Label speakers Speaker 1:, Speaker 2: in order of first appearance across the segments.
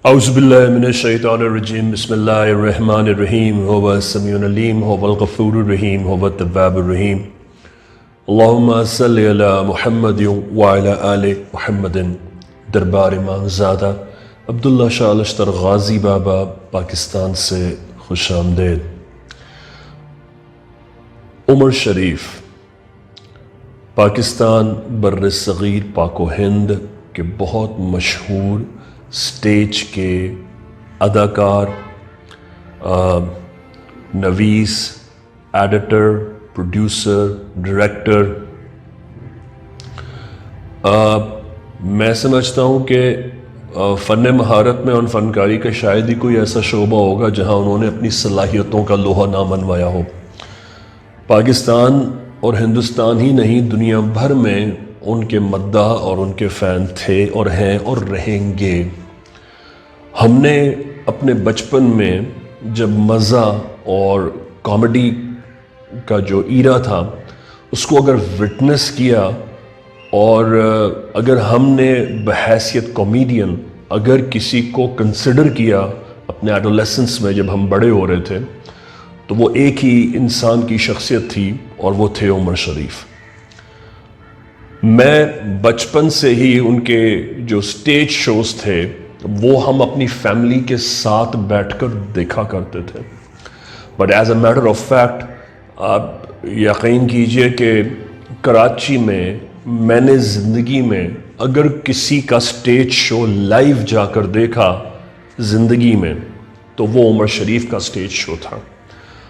Speaker 1: اعوذ باللہ من الشیطان الرجیم بسم اللہ الرحمن الرحیم هو السمیع العلیم هو الغفور الرحیم هو التواب الرحیم اللہم صلی علی محمد وعلی آل محمد۔ دربار امام زادہ عبداللہ شاہ لشتر غازی بابا پاکستان سے خوش آمدید۔ عمر شریف پاکستان بر صغیر پاک و ہند کے بہت مشہور سٹیج کے اداکار، نویس، ایڈیٹر، پروڈیوسر، ڈائریکٹر۔ میں سمجھتا ہوں کہ فن مہارت میں اور فنکاری کا شاید ہی کوئی ایسا شعبہ ہوگا جہاں انہوں نے اپنی صلاحیتوں کا لوہا نہ منوایا ہو۔ پاکستان اور ہندوستان ہی نہیں، دنیا بھر میں ان کے مداح اور ان کے فین تھے اور ہیں اور رہیں گے۔ ہم نے اپنے بچپن میں جب مزہ اور کامیڈی کا جو ایرا تھا اس کو اگر وٹنس کیا، اور اگر ہم نے بحیثیت کامیڈین اگر کسی کو کنسیڈر کیا اپنے ایڈولیسنس میں جب ہم بڑے ہو رہے تھے، تو وہ ایک ہی انسان کی شخصیت تھی اور وہ تھے عمر شریف۔ میں بچپن سے ہی ان کے جو سٹیج شوز تھے وہ ہم اپنی فیملی کے ساتھ بیٹھ کر دیکھا کرتے تھے، but as a matter of fact آپ یقین کیجئے کہ کراچی میں نے زندگی میں اگر کسی کا سٹیج شو لائیو جا کر دیکھا زندگی میں تو وہ عمر شریف کا سٹیج شو تھا،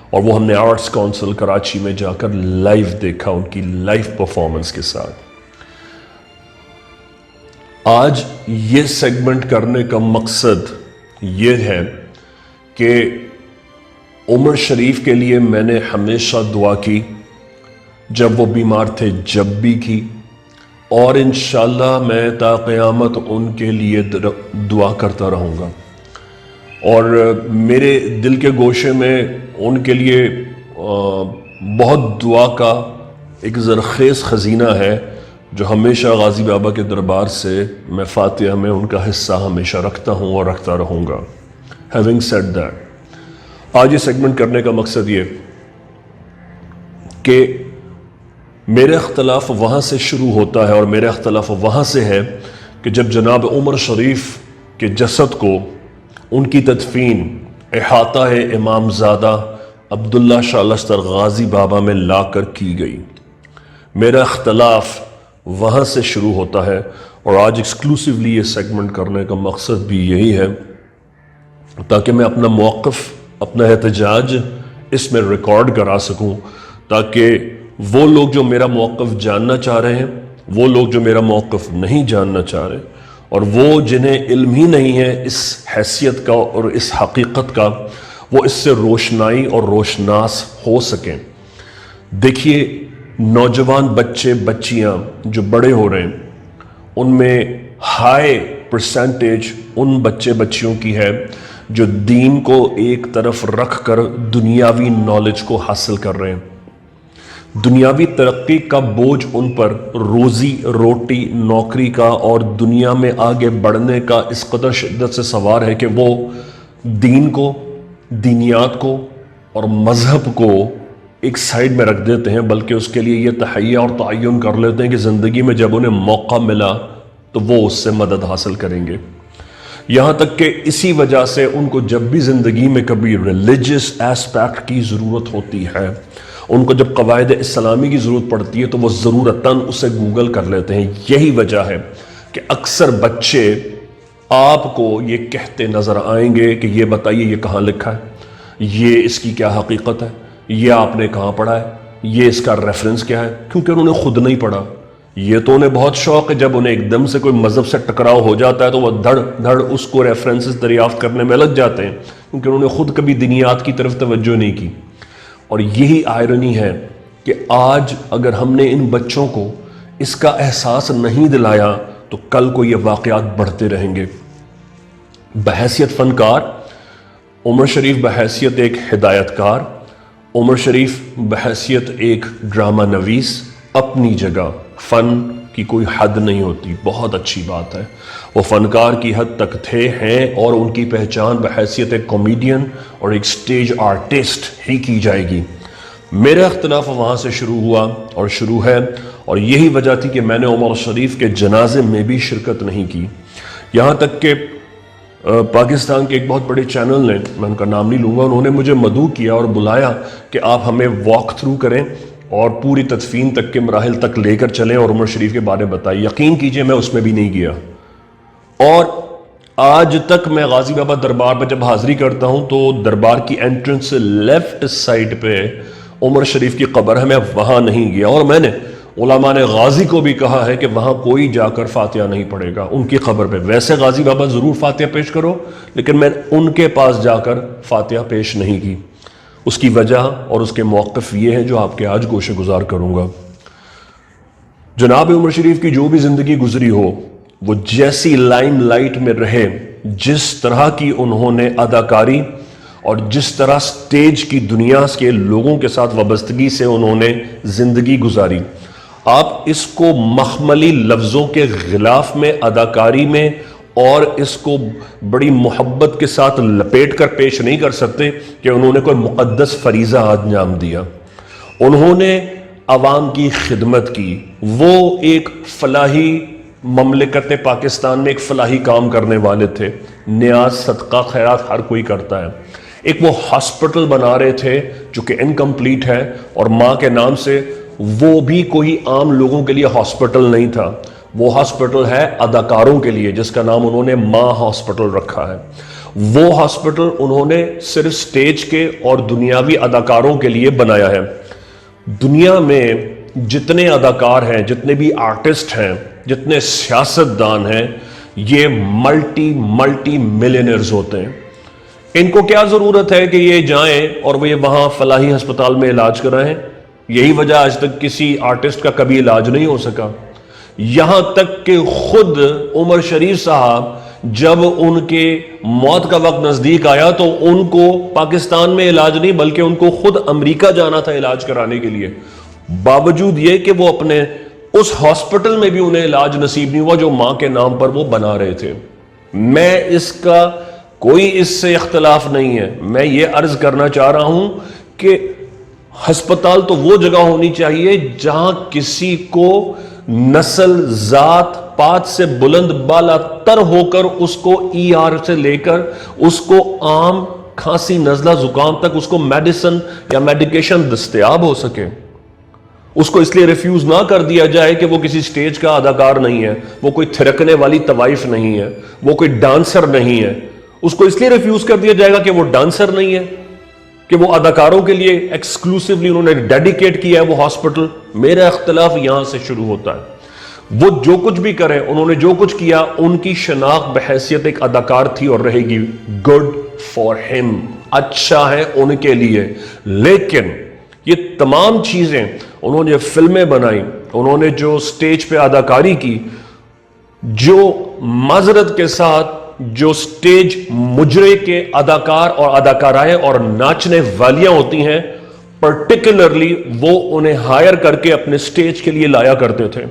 Speaker 1: اور وہ ہم نے آرٹس کونسل کراچی میں جا کر لائیو دیکھا ان کی لائیو پرفارمنس کے ساتھ۔ آج یہ سیگمنٹ کرنے کا مقصد یہ ہے کہ عمر شریف کے لیے میں نے ہمیشہ دعا کی، جب وہ بیمار تھے جب بھی کی، اور انشاءاللہ میں تا قیامت ان کے لیے دعا کرتا رہوں گا۔ اور میرے دل کے گوشے میں ان کے لیے بہت دعا کا ایک زرخیز خزینہ ہے جو ہمیشہ غازی بابا کے دربار سے میں فاتحہ میں ان کا حصہ ہمیشہ رکھتا ہوں اور رکھتا رہوں گا۔ Having said that، آج یہ سیگمنٹ کرنے کا مقصد یہ کہ میرا اختلاف وہاں سے شروع ہوتا ہے، اور میرا اختلاف وہاں سے ہے کہ جب جناب عمر شریف کے جسد کو ان کی تدفین احاطہ امام زادہ عبداللہ شاہ لشتر غازی بابا میں لا کر کی گئی، میرا اختلاف وہاں سے شروع ہوتا ہے۔ اور آج ایکسکلوسیولی یہ سیگمنٹ کرنے کا مقصد بھی یہی ہے تاکہ میں اپنا موقف، اپنا احتجاج اس میں ریکارڈ کرا سکوں، تاکہ وہ لوگ جو میرا موقف جاننا چاہ رہے ہیں، وہ لوگ جو میرا موقف نہیں جاننا چاہ رہے، اور وہ جنہیں علم ہی نہیں ہے اس حیثیت کا اور اس حقیقت کا، وہ اس سے روشنائی اور روشناس ہو سکیں۔ دیکھیے، نوجوان بچے بچیاں جو بڑے ہو رہے ہیں ان میں ہائی پرسنٹیج ان بچے بچیوں کی ہے جو دین کو ایک طرف رکھ کر دنیاوی نالج کو حاصل کر رہے ہیں۔ دنیاوی ترقی کا بوجھ ان پر روزی روٹی، نوکری کا اور دنیا میں آگے بڑھنے کا اس قدر شدت سے سوار ہے کہ وہ دین کو، دینیات کو اور مذہب کو ایک سائیڈ میں رکھ دیتے ہیں، بلکہ اس کے لیے یہ تحیہ اور تعین کر لیتے ہیں کہ زندگی میں جب انہیں موقع ملا تو وہ اس سے مدد حاصل کریں گے۔ یہاں تک کہ اسی وجہ سے ان کو جب بھی زندگی میں کبھی ریلیجس ایسپیکٹ کی ضرورت ہوتی ہے، ان کو جب قواعد اسلامی کی ضرورت پڑتی ہے تو وہ ضرورتاً اسے گوگل کر لیتے ہیں۔ یہی وجہ ہے کہ اکثر بچے آپ کو یہ کہتے نظر آئیں گے کہ یہ بتائیے یہ کہاں لکھا ہے، یہ اس کی کیا حقیقت ہے، یہ آپ نے کہاں پڑھا ہے، یہ اس کا ریفرنس کیا ہے، کیونکہ انہوں نے خود نہیں پڑھا۔ یہ تو انہیں بہت شوق ہے جب انہیں ایک دم سے کوئی مذہب سے ٹکراؤ ہو جاتا ہے تو وہ دھڑ دھڑ اس کو ریفرنسز دریافت کرنے میں لگ جاتے ہیں، کیونکہ انہوں نے خود کبھی دینیات کی طرف توجہ نہیں کی۔ اور یہی آئرنی ہے کہ آج اگر ہم نے ان بچوں کو اس کا احساس نہیں دلایا تو کل کو یہ واقعات بڑھتے رہیں گے۔ بحیثیت فنکار عمر شریف، بحیثیت ایک ہدایت کار عمر شریف، بحیثیت ایک ڈرامہ نویس، اپنی جگہ فن کی کوئی حد نہیں ہوتی، بہت اچھی بات ہے، وہ فنکار کی حد تک تھے، ہیں، اور ان کی پہچان بحیثیت ایک کامیڈین اور ایک سٹیج آرٹسٹ ہی کی جائے گی۔ میرا اختلاف وہاں سے شروع ہوا اور شروع ہے، اور یہی وجہ تھی کہ میں نے عمر شریف کے جنازے میں بھی شرکت نہیں کی، یہاں تک کہ پاکستان کے ایک بہت بڑے چینل نے، میں ان کا نام نہیں لوں گا، انہوں نے مجھے مدعو کیا اور بلایا کہ آپ ہمیں واک تھرو کریں اور پوری تدفین تک کے مراحل تک لے کر چلیں اور عمر شریف کے بارے میں بتائیں۔ یقین کیجئے میں اس میں بھی نہیں گیا، اور آج تک میں غازی بابا دربار میں جب حاضری کرتا ہوں تو دربار کی انٹرنس سے لیفٹ سائڈ پہ عمر شریف کی قبر ہے، میں وہاں نہیں گیا، اور میں نے علماء نے غازی کو بھی کہا ہے کہ وہاں کوئی جا کر فاتحہ نہیں پڑھے گا ان کی قبر پہ۔ ویسے غازی بابا ضرور فاتحہ پیش کرو، لیکن میں ان کے پاس جا کر فاتحہ پیش نہیں کی۔ اس کی وجہ اور اس کے موقف یہ ہے جو آپ کے آج گوشے گزار کروں گا۔ جناب عمر شریف کی جو بھی زندگی گزری ہو، وہ جیسی لائم لائٹ میں رہے، جس طرح کی انہوں نے اداکاری اور جس طرح سٹیج کی دنیا کے لوگوں کے ساتھ وابستگی سے انہوں نے زندگی گزاری، آپ اس کو مخملی لفظوں کے غلاف میں، اداکاری میں، اور اس کو بڑی محبت کے ساتھ لپیٹ کر پیش نہیں کر سکتے کہ انہوں نے کوئی مقدس فریضہ انجام دیا۔ انہوں نے عوام کی خدمت کی، وہ ایک فلاحی مملکت پاکستان میں ایک فلاحی کام کرنے والے تھے، نیاز صدقہ خیرات ہر کوئی کرتا ہے۔ ایک وہ ہاسپٹل بنا رہے تھے جو کہ انکمپلیٹ ہے، اور ماں کے نام سے، وہ بھی کوئی عام لوگوں کے لیے ہاسپٹل نہیں تھا، وہ ہاسپٹل ہے اداکاروں کے لیے، جس کا نام انہوں نے ماں ہاسپٹل رکھا ہے۔ وہ ہاسپٹل انہوں نے صرف سٹیج کے اور دنیاوی اداکاروں کے لیے بنایا ہے۔ دنیا میں جتنے اداکار ہیں، جتنے بھی آرٹسٹ ہیں، جتنے سیاستدان ہیں، یہ ملٹی ملینئرز ہوتے ہیں۔ ان کو کیا ضرورت ہے کہ یہ جائیں اور وہ وہاں فلاحی ہسپتال میں علاج کرائیں؟ یہی وجہ آج تک کسی آرٹسٹ کا کبھی علاج نہیں ہو سکا، یہاں تک کہ خود عمر شریف صاحب جب ان کے موت کا وقت نزدیک آیا تو ان کو پاکستان میں علاج نہیں بلکہ ان کو خود امریکہ جانا تھا علاج کرانے کے لیے، باوجود یہ کہ وہ اپنے اس ہاسپٹل میں بھی انہیں علاج نصیب نہیں ہوا جو ماں کے نام پر وہ بنا رہے تھے۔ میں اس کا کوئی اس سے اختلاف نہیں ہے، میں یہ عرض کرنا چاہ رہا ہوں کہ ہسپتال تو وہ جگہ ہونی چاہیے جہاں کسی کو نسل، ذات، پات سے بلند بالا تر ہو کر اس کو ER سے لے کر اس کو عام کھانسی، نزلہ، زکام تک اس کو میڈیسن یا میڈیکیشن دستیاب ہو سکے۔ اس کو اس لیے ریفیوز نہ کر دیا جائے کہ وہ کسی سٹیج کا اداکار نہیں ہے، وہ کوئی تھرکنے والی طوائف نہیں ہے، وہ کوئی ڈانسر نہیں ہے۔ اس کو اس لیے ریفیوز کر دیا جائے گا کہ وہ ڈانسر نہیں ہے، کہ وہ اداکاروں کے لیے ایکسکلوسیولی انہوں نے ڈیڈیکیٹ کیا ہے وہ ہاسپٹل۔ میرا اختلاف یہاں سے شروع ہوتا ہے۔ وہ جو کچھ بھی کریں، انہوں نے جو کچھ کیا، ان کی شناخت بحیثیت ایک اداکار تھی اور رہے گی۔ گڈ فار ہم، اچھا ہے ان کے لیے، لیکن یہ تمام چیزیں، انہوں نے فلمیں بنائی، انہوں نے جو سٹیج پہ اداکاری کی، جو معذرت کے ساتھ جو سٹیج مجرے کے اداکار اور اداکارائیں اور ناچنے والیاں ہوتی ہیں، پرٹیکولرلی وہ انہیں ہائر کر کے اپنے سٹیج کے لیے لایا کرتے تھے۔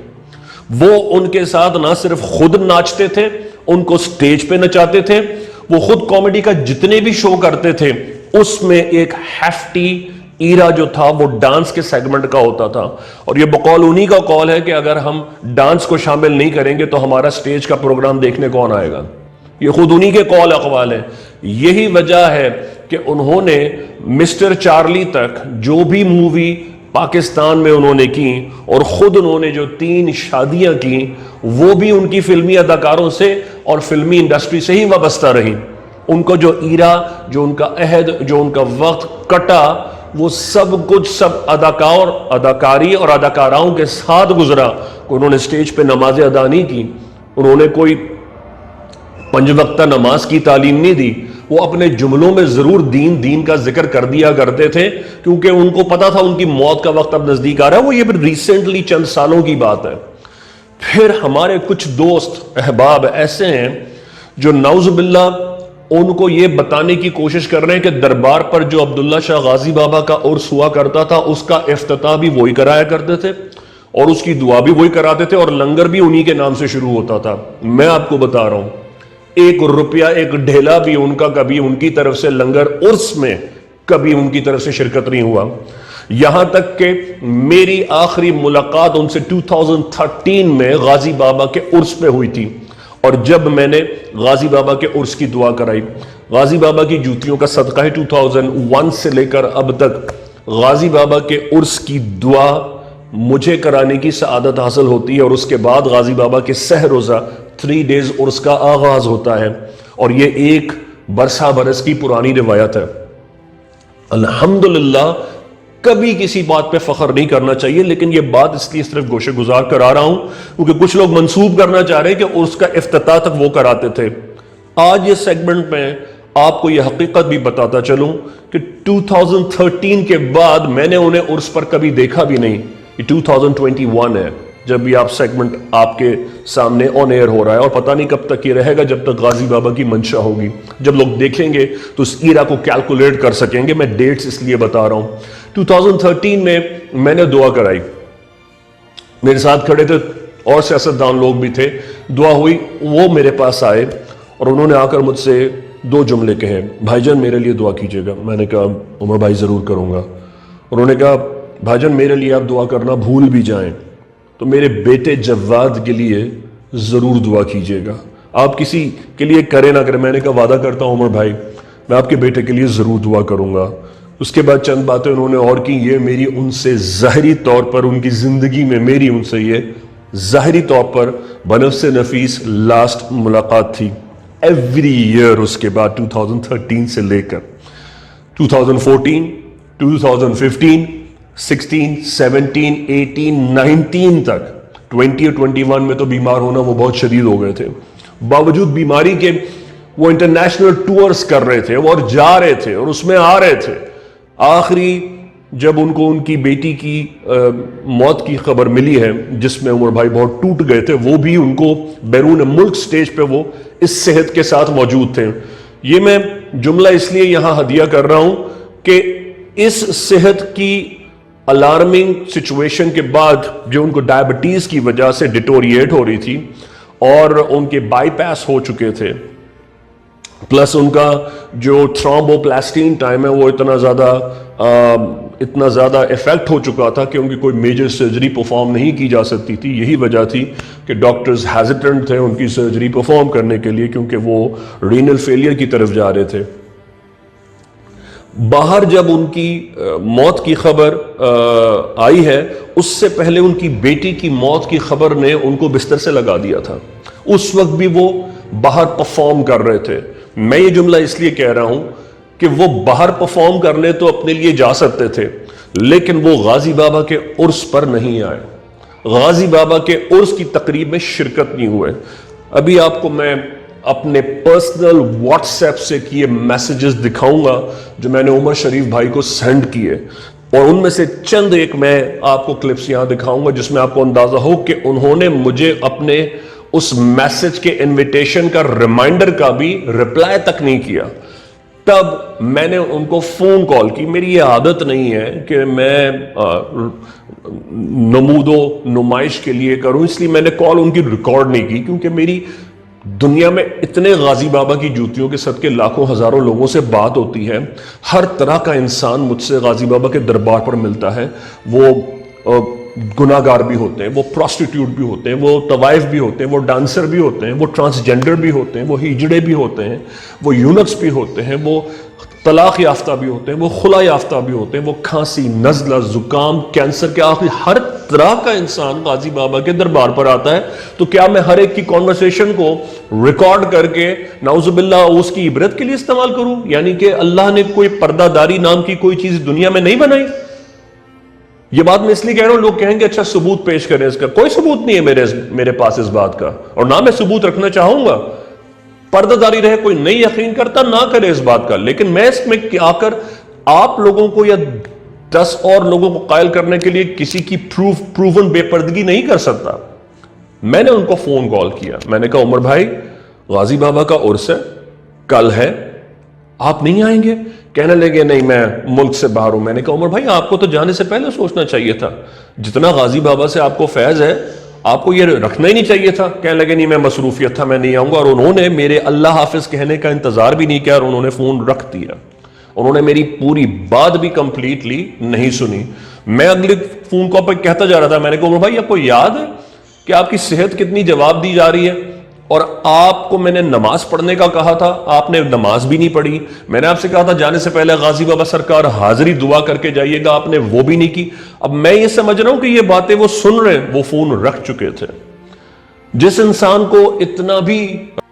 Speaker 1: وہ ان کے ساتھ نہ صرف خود ناچتے تھے، ان کو سٹیج پہ نچاتے تھے، وہ خود کامیڈی کا جتنے بھی شو کرتے تھے اس میں ایک ہیفٹی ایرا جو تھا وہ ڈانس کے سیگمنٹ کا ہوتا تھا، اور یہ بقول انہی کا قول ہے کہ اگر ہم ڈانس کو شامل نہیں کریں گے تو ہمارا سٹیج کا پروگرام دیکھنے کون آئے گا۔ یہ خود انہی کے قول اقوال ہیں۔ یہی وجہ ہے کہ انہوں نے مسٹر چارلی تک جو بھی مووی پاکستان میں انہوں نے کی، اور خود انہوں نے جو 3 شادیاں کی، وہ بھی ان کی فلمی اداکاروں سے اور فلمی انڈسٹری سے ہی وابستہ رہی۔ ان کو جو ایرا، جو ان کا عہد، جو ان کا وقت کٹا، وہ سب کچھ سب اداکاری اور اداکاراؤں کے ساتھ گزرا۔ انہوں نے سٹیج پہ نمازیں ادا نہیں کی، انہوں نے کوئی 5 وقتہ نماز کی تعلیم نہیں دی، وہ اپنے جملوں میں ضرور دین کا ذکر کر دیا کرتے تھے، کیونکہ ان کو پتا تھا ان کی موت کا وقت اب نزدیک آ رہا ہے۔ وہ یہ بھی ریسنٹلی چند سالوں کی بات ہے۔ پھر ہمارے کچھ دوست احباب ایسے ہیں جو نعوذ باللہ ان کو یہ بتانے کی کوشش کر رہے ہیں کہ دربار پر جو عبداللہ شاہ غازی بابا کا عرس ہوا کرتا تھا اس کا افتتاح بھی وہی کرایا کرتے تھے، اور اس کی دعا بھی وہی کراتے تھے اور لنگر بھی انہی کے نام سے شروع ہوتا تھا. میں آپ کو بتا رہا ہوں 1 روپیہ 1 ڈھیلا بھی ان کا کبھی ان کی طرف سے لنگر عرس میں کبھی ان کی طرف سے شرکت نہیں ہوا. یہاں تک کہ میری آخری ملاقات ان سے 2013 میں غازی بابا کے عرس پہ ہوئی تھی. اور جب میں نے غازی بابا کے عرس کی دعا کرائی، غازی بابا کی جوتیوں کا صدقہ ہے، 2001 سے لے کر اب تک غازی بابا کے عرس کی دعا مجھے کرانے کی سعادت حاصل ہوتی ہے. اور اس کے بعد غازی بابا کے سہ روزہ 3 days عرس کا آغاز ہوتا ہے. اور یہ 1 برسہ برس کی پرانی روایت ہے. الحمدللہ کبھی کسی بات پہ فخر نہیں کرنا چاہیے، لیکن یہ بات اس لیے صرف گوشے گزار کرا رہا ہوں کیونکہ کچھ لوگ منسوب کرنا چاہ رہے ہیں کہ عرس کا افتتاح تک وہ کراتے تھے. آج یہ سیگمنٹ میں آپ کو یہ حقیقت بھی بتاتا چلوں کہ 2013 کے بعد میں نے انہیں عرس پر کبھی دیکھا بھی نہیں. یہ 2021 ہے جب بھی آپ سیگمنٹ آپ کے سامنے آن ایئر ہو رہا ہے، اور پتہ نہیں کب تک یہ رہے گا، جب تک غازی بابا کی منشا ہوگی. جب لوگ دیکھیں گے تو اس ایرا کو کیلکولیٹ کر سکیں گے. میں ڈیٹس اس لیے بتا رہا ہوں. 2013 میں نے دعا کرائی، میرے ساتھ کھڑے تھے اور سیاستدان لوگ بھی تھے. دعا ہوئی، وہ میرے پاس آئے اور انہوں نے آ کر مجھ سے 2 جملے کہے، بھائی جان میرے لیے دعا کیجیے گا. میں نے کہا عمر بھائی ضرور کروں گا. انہوں نے کہا بھائی جان میرے لیے آپ دعا کرنا بھول بھی جائیں تو میرے بیٹے جواد کے لیے ضرور دعا کیجیے گا. آپ کسی کے لیے کریں نہ کریں. میں نے کہا وعدہ کرتا ہوں عمر بھائی میں آپ کے بیٹے کے لیے ضرور دعا کروں گا. اس کے بعد چند باتیں انہوں نے اور کی. یہ میری ان سے ظاہری طور پر ان کی زندگی میں میری ان سے یہ ظاہری طور پر بنفس نفیس لاسٹ ملاقات تھی. ایوری ایئر اس کے بعد 2013 سے لے کر 2014 2015 16 17 18 19 تک 20 اور 21 میں تو بیمار ہونا وہ بہت شدید ہو گئے تھے. باوجود بیماری کے وہ انٹرنیشنل ٹورز کر رہے تھے اور جا رہے تھے اور اس میں آ رہے تھے. آخری جب ان کو ان کی بیٹی کی موت کی خبر ملی ہے جس میں عمر بھائی بہت ٹوٹ گئے تھے، وہ بھی ان کو بیرون ملک سٹیج پہ وہ اس صحت کے ساتھ موجود تھے. یہ میں جملہ اس لیے یہاں ہدیہ کر رہا ہوں کہ اس صحت کی الارمنگ سچویشن کے بعد جو ان کو ڈائبٹیز کی وجہ سے ڈیٹوریٹ ہو رہی تھی اور ان کے بائی پاس ہو چکے تھے، پلس ان کا جو تھرومبوپلاسٹین ٹائم ہے وہ اتنا زیادہ افیکٹ ہو چکا تھا کہ ان کی کوئی میجر سرجری پرفارم نہیں کی جا سکتی تھی. یہی وجہ تھی کہ ڈاکٹرز ہیزیٹنٹ تھے ان کی سرجری پرفارم کرنے کے لیے کیونکہ وہ رینل فیلئر کی طرف جا رہے تھے. باہر جب ان کی موت کی خبر آئی ہے، اس سے پہلے ان کی بیٹی کی موت کی خبر نے ان کو بستر سے لگا دیا تھا. اس وقت بھی وہ باہر پرفارم کر رہے تھے. میں یہ جملہ اس لیے کہہ رہا ہوں کہ وہ باہر پرفارم کرنے تو اپنے لیے جا سکتے تھے، لیکن وہ غازی بابا کے عرس پر نہیں آئے، غازی بابا کے عرس کی تقریب میں شرکت نہیں ہوئے. ابھی آپ کو میں اپنے پرسنل واٹس ایپ سے کیے میسیجز دکھاؤں گا جو میں نے عمر شریف بھائی کو سینڈ کیے، اور ان میں سے چند ایک میں آپ کو کلپس یہاں دکھاؤں گا جس میں آپ کو اندازہ ہو کہ انہوں نے مجھے اپنے اس میسج کے انویٹیشن کا ریمائنڈر کا بھی رپلائی تک نہیں کیا. تب میں نے ان کو فون کال کی. میری یہ عادت نہیں ہے کہ میں نمود و نمائش کے لیے کروں، اس لیے میں نے کال ان کی ریکارڈ نہیں کی کیونکہ میری دنیا میں اتنے غازی بابا کی جوتیوں کے صدقے لاکھوں ہزاروں لوگوں سے بات ہوتی ہے. ہر طرح کا انسان مجھ سے غازی بابا کے دربار پر ملتا ہے. وہ گناہگار بھی ہوتے ہیں، وہ پروسٹیٹیوٹ بھی ہوتے ہیں، وہ طوائف بھی ہوتے ہیں، وہ ڈانسر بھی ہوتے ہیں، وہ ٹرانسجینڈر بھی ہوتے ہیں، وہ ہجڑے بھی ہوتے ہیں، وہ یونکس بھی ہوتے ہیں، وہ طلاق یافتہ بھی ہوتے ہیں، وہ خلا یافتہ بھی ہوتے ہیں، وہ کھانسی، نزلہ، زکام، کینسر کے آخری ہر طرح کا انسان غازی بابا کے دربار پر آتا ہے. تو کیا میں ہر ایک کی کانورسیشن کو ریکارڈ کر کے نعوذ باللہ اس کی عبرت کے لیے استعمال کروں؟ یعنی کہ اللہ نے کوئی پردہ داری نام کی کوئی چیز دنیا میں نہیں بنائی. یہ بات میں اس لیے کہہ رہا ہوں، لوگ کہیں گے اچھا ثبوت پیش کریں. اس کا کوئی ثبوت نہیں ہے میرے پاس اس بات کا، اور نہ میں ثبوت رکھنا چاہوں گا. پردہ داری رہے، کوئی نہیں یقین کرتا نہ کرے اس بات کا، لیکن میں اس میں آ کر آپ لوگوں کو یا 10 اور لوگوں کو قائل کرنے کے لیے کسی کی پروون بے پردگی نہیں کر سکتا. میں نے ان کو فون کال کیا. میں نے کہا عمر بھائی غازی بابا کا عرس ہے، کل ہے، آپ نہیں آئیں گے؟ کہنے لگے نہیں میں ملک سے باہر ہوں۔ میں نے کہا عمر بھائی آپ کو تو جانے سے پہلے سوچنا چاہیے تھا، جتنا غازی بابا سے آپ کو فیض ہے آپ کو یہ رکھنا ہی نہیں چاہیے تھا۔ کہنے لگے نہیں میں مصروفیت تھا میں نہیں آؤں گا، اور انہوں نے میرے اللہ حافظ کہنے کا انتظار بھی نہیں کیا اور انہوں نے فون رکھ دیا۔ انہوں نے میری پوری بات بھی کمپلیٹلی نہیں سنی۔ میں اگلے فون کال پہ کہتا جا رہا تھا، میں نے کہا عمر بھائی آپ کو یاد ہے کہ آپ کی صحت کتنی جواب دی جا رہی ہے، اور آپ کو میں نے نماز پڑھنے کا کہا تھا، آپ نے نماز بھی نہیں پڑھی۔ میں نے آپ سے کہا تھا جانے سے پہلے غازی بابا سرکار حاضری دعا کر کے جائیے گا، آپ نے وہ بھی نہیں کی۔ اب میں یہ سمجھ رہا ہوں کہ یہ باتیں وہ سن رہے ہیں، وہ فون رکھ چکے تھے۔ جس انسان کو اتنا بھی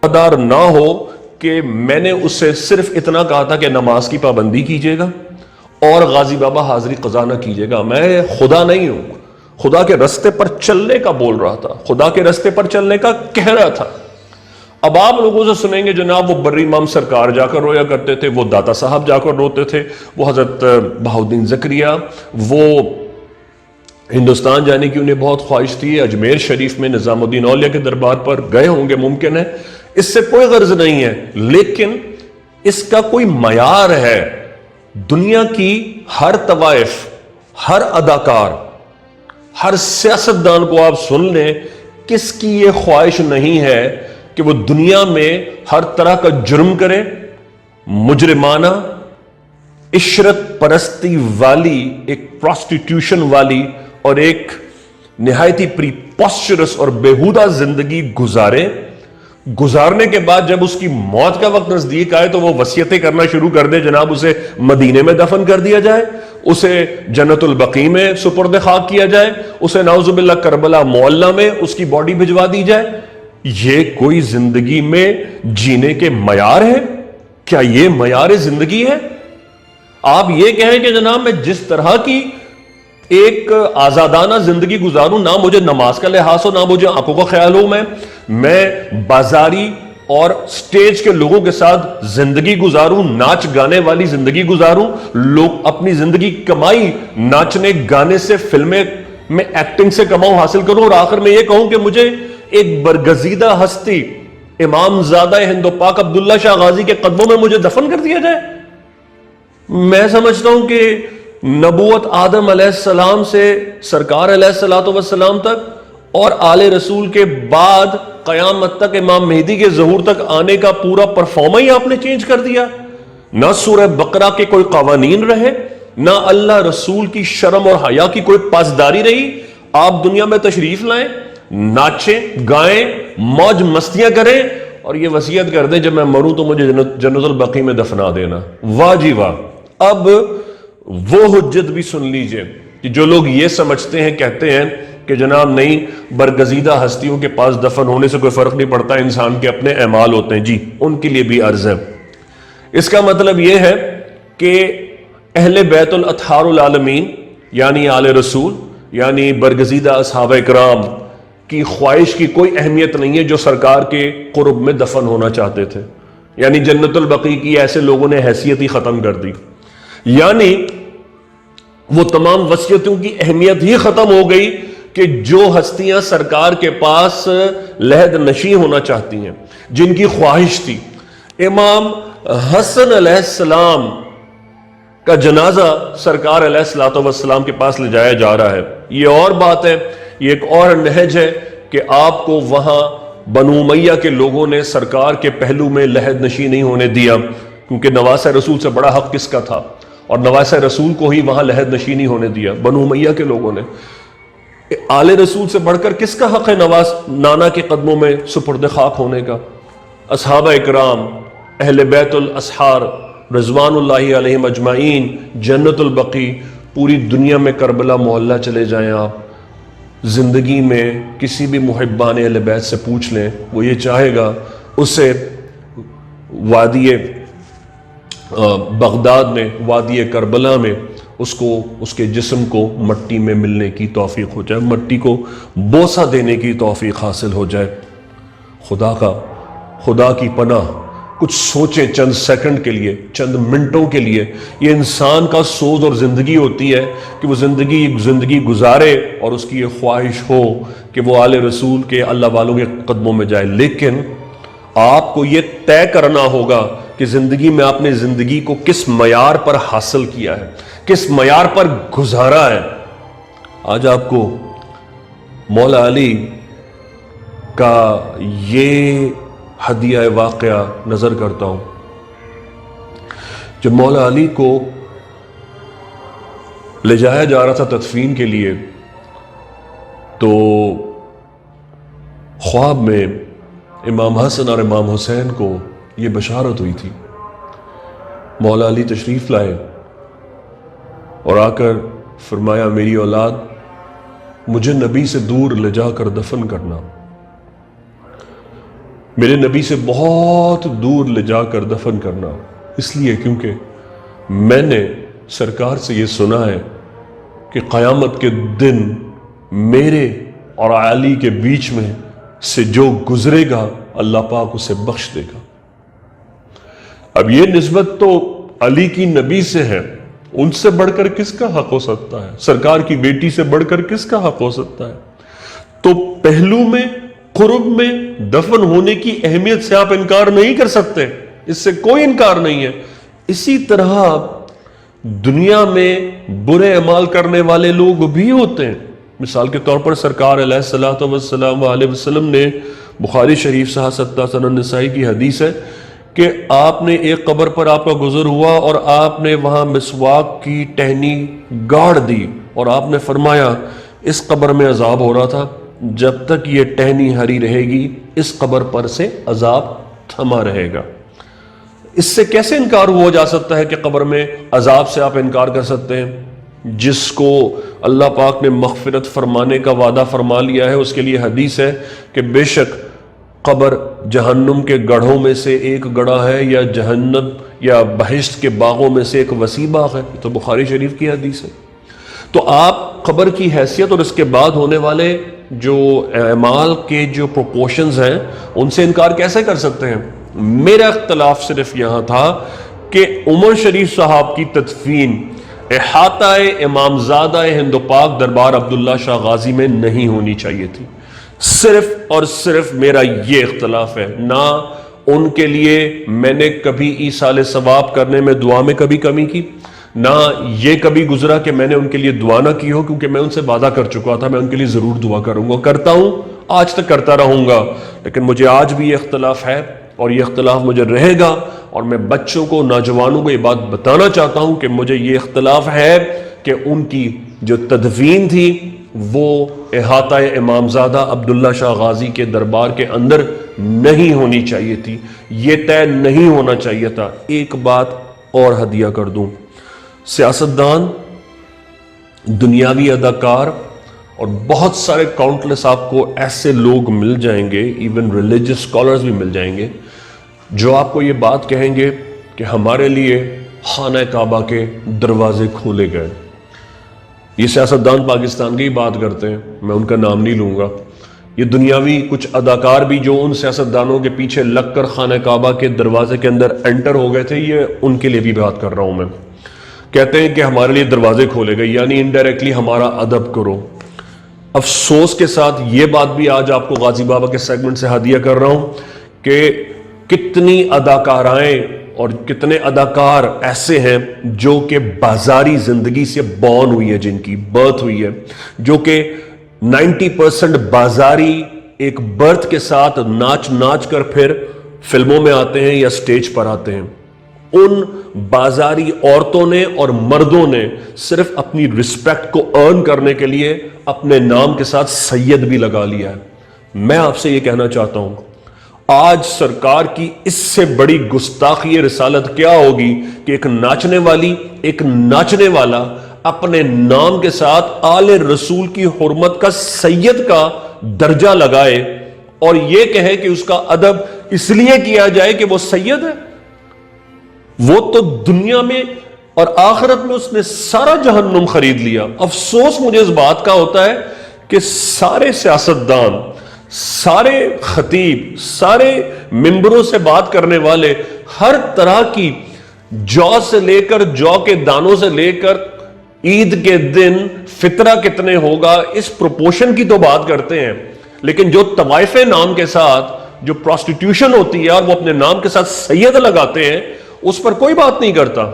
Speaker 1: قدر نہ ہو کہ میں نے اس سے صرف اتنا کہا تھا کہ نماز کی پابندی کیجیے گا اور غازی بابا حاضری قضا نہ کیجیے گا، میں خدا نہیں ہوں، خدا کے رستے پر چلنے کا بول رہا تھا، خدا کے رستے پر چلنے کا کہہ رہا تھا۔ اب آپ لوگوں سے سنیں گے جناب وہ بری امام سرکار جا کر رویا کرتے تھے، وہ داتا صاحب جا کر روتے تھے، وہ حضرت بہاؤالدین زکریا وہ ہندوستان جانے کی انہیں بہت خواہش تھی، اجمیر شریف میں نظام الدین اولیاء کے دربار پر گئے ہوں گے، ممکن ہے، اس سے کوئی غرض نہیں ہے، لیکن اس کا کوئی معیار ہے۔ دنیا کی ہر طوائف، ہر اداکار، ہر سیاستدان کو آپ سن لیں، کس کی یہ خواہش نہیں ہے کہ وہ دنیا میں ہر طرح کا جرم کرے، مجرمانہ، عشرت پرستی والی، ایک پراسٹیٹیوشن والی اور ایک نہایتی پریپوسچرس اور بیہودہ زندگی گزارنے کے بعد جب اس کی موت کا وقت نزدیک آئے تو وہ وصیتیں کرنا شروع کر دے، جناب اسے مدینے میں دفن کر دیا جائے، اسے جنت البقیع میں سپرد خاک کیا جائے، اسے نعوذ باللہ کربلا معلی میں اس کی باڈی بھجوا دی جائے۔ یہ کوئی زندگی میں جینے کے معیار ہے؟ کیا یہ معیار زندگی ہے؟ آپ یہ کہیں کہ جناب میں جس طرح کی ایک آزادانہ زندگی گزاروں، نہ مجھے نماز کا لحاظ ہو، نہ مجھے آنکھوں کا خیال ہو، میں بازاری اور سٹیج کے لوگوں کے ساتھ زندگی گزاروں، ناچ گانے والی زندگی گزاروں، لوگ اپنی زندگی کمائی ناچنے گانے سے، فلمیں میں ایکٹنگ سے کماؤں حاصل کروں، اور آخر میں یہ کہوں کہ مجھے ایک برگزیدہ ہستی امام زادہ ہند و پاک عبداللہ شاہ غازی کے قدموں میں مجھے دفن کر دیا جائے۔ میں سمجھتا ہوں کہ نبوت آدم علیہ السلام سے سرکار علیہ السلام تک اور آل رسول کے بعد قیامت تک امام مہدی کے ظہور تک آنے کا پورا پرفارما ہی آپ نے چینج کر دیا۔ نہ سورہ بقرہ کے کوئی قوانین رہے، نہ اللہ رسول کی شرم اور حیا کی کوئی پاسداری رہی۔ آپ دنیا میں تشریف لائیں، ناچیں گائیں، موج مستیاں کریں، اور یہ وصیت کر دیں جب میں مروں تو مجھے جنت البقیع میں دفنا دینا۔ واہ جی واہ! اب وہ حجت بھی سن لیجئے کہ جو لوگ یہ سمجھتے ہیں، کہتے ہیں کہ جناب نہیں، برگزیدہ ہستیوں کے پاس دفن ہونے سے کوئی فرق نہیں پڑتا، انسان کے اپنے اعمال ہوتے ہیں، جی ان کے لیے بھی عرض ہے۔ اس کا مطلب یہ ہے کہ اہل بیت الاطہار العالمین یعنی آل رسول، یعنی برگزیدہ اصحاب اکرام کی خواہش کی کوئی اہمیت نہیں ہے جو سرکار کے قرب میں دفن ہونا چاہتے تھے، یعنی جنت البقیع کی ایسے لوگوں نے حیثیت ہی ختم کر دی، یعنی وہ تمام وصیتوں کی اہمیت ہی ختم ہو گئی کہ جو ہستیاں سرکار کے پاس لحد نشیں ہونا چاہتی ہیں، جن کی خواہش تھی۔ امام حسن علیہ السلام کا جنازہ سرکار علیہ السلام کے پاس لے جایا جا رہا ہے، یہ اور بات ہے، یہ ایک اور نہج ہے کہ آپ کو وہاں بنو امیہ کے لوگوں نے سرکار کے پہلو میں لحد نشیں نہیں ہونے دیا، کیونکہ نواسہ رسول سے بڑا حق کس کا تھا، اور نواسہ رسول کو ہی وہاں لحد نشیں نہیں ہونے دیا بنو امیہ کے لوگوں نے۔ آل رسول سے بڑھ کر کس کا حق ہے نانا کے قدموں میں سپرد خاک ہونے کا؟ اصحاب اکرام، اہل بیت الاصحار رضوان اللہ علیہم اجمعین، جنت البقیع، پوری دنیا میں کربلا محلہ چلے جائیں آپ، زندگی میں کسی بھی محبان اہل بیت سے پوچھ لیں، وہ یہ چاہے گا اسے وادی بغداد میں، وادی کربلا میں اس کے جسم کو مٹی میں ملنے کی توفیق ہو جائے، مٹی کو بوسہ دینے کی توفیق حاصل ہو جائے۔ خدا کی پناہ، کچھ سوچیں چند سیکنڈ کے لیے، چند منٹوں کے لیے۔ یہ انسان کا سوز اور زندگی ہوتی ہے کہ وہ زندگی گزارے اور اس کی یہ خواہش ہو کہ وہ آل رسول کے، اللہ والوں کے قدموں میں جائے، لیکن آپ کو یہ طے کرنا ہوگا کہ زندگی میں آپ نے زندگی کو کس معیار پر حاصل کیا ہے، کس معیار پر گزارا ہے۔ آج آپ کو مولا علی کا یہ ہدیہ واقعہ نظر کرتا ہوں۔ جب مولا علی کو لے جایا جا رہا تھا تدفین کے لیے، تو خواب میں امام حسن اور امام حسین کو یہ بشارت ہوئی تھی۔ مولا علی تشریف لائے اور آ کر فرمایا، میری اولاد، مجھے نبی سے دور لے جا کر دفن کرنا، میرے نبی سے بہت دور لے جا کر دفن کرنا، اس لیے کیونکہ میں نے سرکار سے یہ سنا ہے کہ قیامت کے دن میرے اور علی کے بیچ میں سے جو گزرے گا اللہ پاک اسے بخش دے گا۔ اب یہ نسبت تو علی کی نبی سے ہے، ان سے بڑھ کر کس کا حق ہو سکتا ہے؟ سرکار کی بیٹی سے بڑھ کر کس کا حق ہو سکتا ہے؟ تو پہلو میں، قرب میں دفن ہونے کی اہمیت سے آپ انکار نہیں کر سکتے، اس سے کوئی انکار نہیں ہے۔ اسی طرح دنیا میں برے اعمال کرنے والے لوگ بھی ہوتے ہیں۔ مثال کے طور پر سرکار علیہ الصلوۃ والسلام علیہ وسلم نے، بخاری شریف 6 سنن نسائی کی حدیث ہے کہ آپ نے ایک قبر پر آپ کا گزر ہوا اور آپ نے وہاں مسواک کی ٹہنی گاڑ دی اور آپ نے فرمایا، اس قبر میں عذاب ہو رہا تھا، جب تک یہ ٹہنی ہری رہے گی اس قبر پر سے عذاب تھما رہے گا۔ اس سے کیسے انکار ہوا جا سکتا ہے کہ قبر میں عذاب سے آپ انکار کر سکتے ہیں؟ جس کو اللہ پاک نے مغفرت فرمانے کا وعدہ فرما لیا ہے، اس کے لیے حدیث ہے کہ بے شک قبر جہنم کے گڑھوں میں سے ایک گڑھا ہے، یا جہنم یا بہشت کے باغوں میں سے ایک وسیع باغ ہے۔ تو بخاری شریف کی حدیث ہے۔ تو آپ قبر کی حیثیت اور اس کے بعد ہونے والے جو اعمال کے جو پروپورشنز ہیں ان سے انکار کیسے کر سکتے ہیں؟ میرا اختلاف صرف یہاں تھا کہ عمر شریف صاحب کی تدفین احاطہ امامزادہ ہند و پاک دربار عبداللہ شاہ غازی میں نہیں ہونی چاہیے تھی۔ صرف اور صرف میرا یہ اختلاف ہے۔ نہ ان کے لیے میں نے کبھی ایصال ثواب کرنے میں دعا میں کبھی کمی کی، نہ یہ کبھی گزرا کہ میں نے ان کے لیے دعا نہ کی ہو، کیونکہ میں ان سے وعدہ کر چکا تھا میں ان کے لیے ضرور دعا کروں گا، کرتا ہوں، آج تک کرتا رہوں گا۔ لیکن مجھے آج بھی یہ اختلاف ہے اور یہ اختلاف مجھے رہے گا، اور میں بچوں کو، نوجوانوں کو یہ بات بتانا چاہتا ہوں کہ مجھے یہ اختلاف ہے کہ ان کی جو تدفین تھی وہ احاطہ امامزادہ عبداللہ شاہ غازی کے دربار کے اندر نہیں ہونی چاہیے تھی، یہ طے نہیں ہونا چاہیے تھا۔ ایک بات اور ہدیہ کر دوں، سیاستدان، دنیاوی اداکار اور بہت سارے کاؤنٹلیس آپ کو ایسے لوگ مل جائیں گے، ایون ریلیجس اسکالرز بھی مل جائیں گے، جو آپ کو یہ بات کہیں گے کہ ہمارے لیے خانہ کعبہ کے دروازے کھولے گئے۔ یہ سیاستدان پاکستان کی ہی بات کرتے ہیں، میں ان کا نام نہیں لوں گا۔ یہ دنیاوی کچھ اداکار بھی جو ان سیاستدانوں کے پیچھے لگ کر خانہ کعبہ کے دروازے کے اندر انٹر ہو گئے تھے، یہ ان کے لیے بھی بات کر رہا ہوں میں۔ کہتے ہیں کہ ہمارے لیے دروازے کھولے گئے، یعنی انڈائریکٹلی ہمارا ادب کرو۔ افسوس کے ساتھ یہ بات بھی آج آپ کو غازی بابا کے سیگمنٹ سے ہدیہ کر رہا ہوں کہ کتنی اداکارائیں اور کتنے اداکار ایسے ہیں جو کہ بازاری زندگی سے بورن ہوئی ہے، جن کی برتھ ہوئی ہے، جو کہ 90% بازاری ایک برتھ کے ساتھ ناچ ناچ کر پھر فلموں میں آتے ہیں یا سٹیج پر آتے ہیں۔ ان بازاری عورتوں نے اور مردوں نے صرف اپنی رسپیکٹ کو ارن کرنے کے لیے اپنے نام کے ساتھ سید بھی لگا لیا ہے۔ میں آپ سے یہ کہنا چاہتا ہوں، آج سرکار کی اس سے بڑی گستاخی رسالت کیا ہوگی کہ ایک ناچنے والی، ایک ناچنے والا اپنے نام کے ساتھ آل رسول کی حرمت کا سید کا درجہ لگائے اور یہ کہے کہ اس کا ادب اس لیے کیا جائے کہ وہ سید ہے۔ وہ تو دنیا میں اور آخرت میں اس نے سارا جہنم خرید لیا۔ افسوس مجھے اس بات کا ہوتا ہے کہ سارے سیاستدان، سارے خطیب، سارے ممبروں سے بات کرنے والے ہر طرح کی جو سے لے کر جو کے دانوں سے لے کر عید کے دن فطرہ کتنے ہوگا اس پروپورشن کی تو بات کرتے ہیں، لیکن جو طوائف نام کے ساتھ جو پروسٹیٹیوشن ہوتی ہے اور وہ اپنے نام کے ساتھ سید لگاتے ہیں اس پر کوئی بات نہیں کرتا.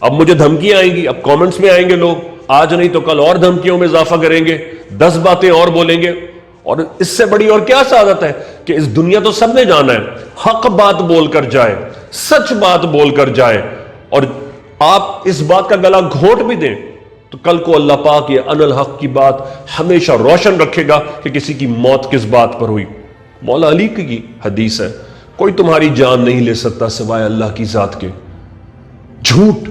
Speaker 1: اب مجھے دھمکیاں آئیں گی, اب کامنٹس میں آئیں گے لوگ, آج نہیں تو کل اور دھمکیوں میں اضافہ کریں گے, 10 باتیں اور بولیں گے. اور اس سے بڑی اور کیا سعادت ہے کہ اس دنیا تو سب نے جانا ہے, حق بات بول کر جائے, سچ بات بول کر جائے, اور آپ اس بات کا گلا گھونٹ بھی دیں تو کل کو اللہ پاک یہ ان الحق کی بات ہمیشہ روشن رکھے گا کہ کسی کی موت کس بات پر ہوئی. مولا علی کی حدیث ہے, کوئی تمہاری جان نہیں لے سکتا سوائے اللہ کی ذات کے. جھوٹ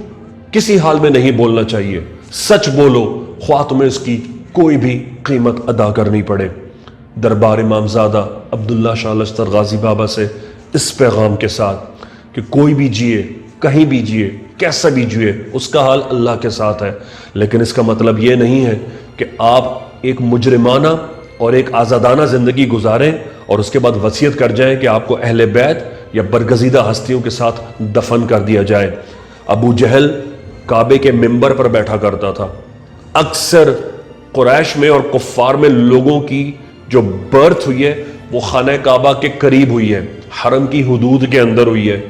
Speaker 1: کسی حال میں نہیں بولنا چاہیے, سچ بولو خواہ تمہیں اس کی کوئی بھی قیمت ادا کرنی پڑے. دربار امامزادہ عبداللہ شاہ لشتر غازی بابا سے اس پیغام کے ساتھ کہ کوئی بھی جیے, کہیں بھی جیے, کیسا بھی جیے, اس کا حال اللہ کے ساتھ ہے. لیکن اس کا مطلب یہ نہیں ہے کہ آپ ایک مجرمانہ اور ایک آزادانہ زندگی گزاریں اور اس کے بعد وصیت کر جائیں کہ آپ کو اہل بیت یا برگزیدہ ہستیوں کے ساتھ دفن کر دیا جائے. ابو جہل کعبے کے منبر پر بیٹھا کرتا تھا. اکثر قریش میں اور کفار میں لوگوں کی جو برتھ ہوئی ہے وہ خانہ کعبہ کے قریب ہوئی ہے, حرم کی حدود کے اندر ہوئی ہے.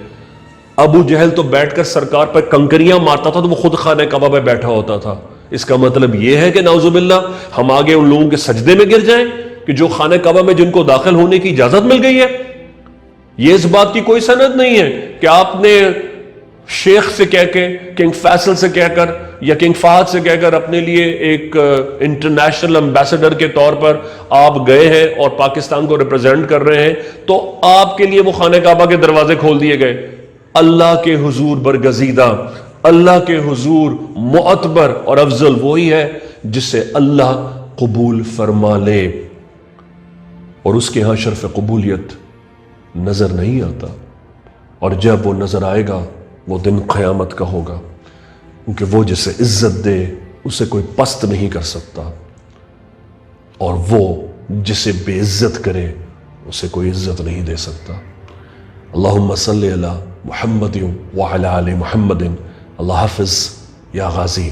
Speaker 1: ابو جہل تو بیٹھ کر سرکار پر کنکریاں مارتا تھا تو وہ خود خانہ کعبہ پہ بیٹھا ہوتا تھا. اس کا مطلب یہ ہے کہ نعوذ باللہ ہم آگے ان لوگوں کے سجدے میں گر جائیں کہ جو خانہ کعبہ میں جن کو داخل ہونے کی اجازت مل گئی ہے. یہ اس بات کی کوئی سند نہیں ہے کہ آپ نے شیخ سے کہہ کے, کنگ فیصل سے کہہ کر یا کنگ فہد سے کہہ کر اپنے لیے ایک انٹرنیشنل امبیسڈر کے طور پر آپ گئے ہیں اور پاکستان کو ریپرزینٹ کر رہے ہیں تو آپ کے لیے وہ خانہ کعبہ کے دروازے کھول دیے گئے. اللہ کے حضور برگزیدہ, اللہ کے حضور معتبر اور افضل وہی ہے جسے اللہ قبول فرما لے, اور اس کے ہاں شرف قبولیت نظر نہیں آتا. اور جب وہ نظر آئے گا وہ دن قیامت کا ہوگا, کیونکہ وہ جسے عزت دے اسے کوئی پست نہیں کر سکتا, اور وہ جسے بے عزت کرے اسے کوئی عزت نہیں دے سکتا. اللہم صلی علی محمد وعلی آل محمد. اللہ حافظ یا غازی.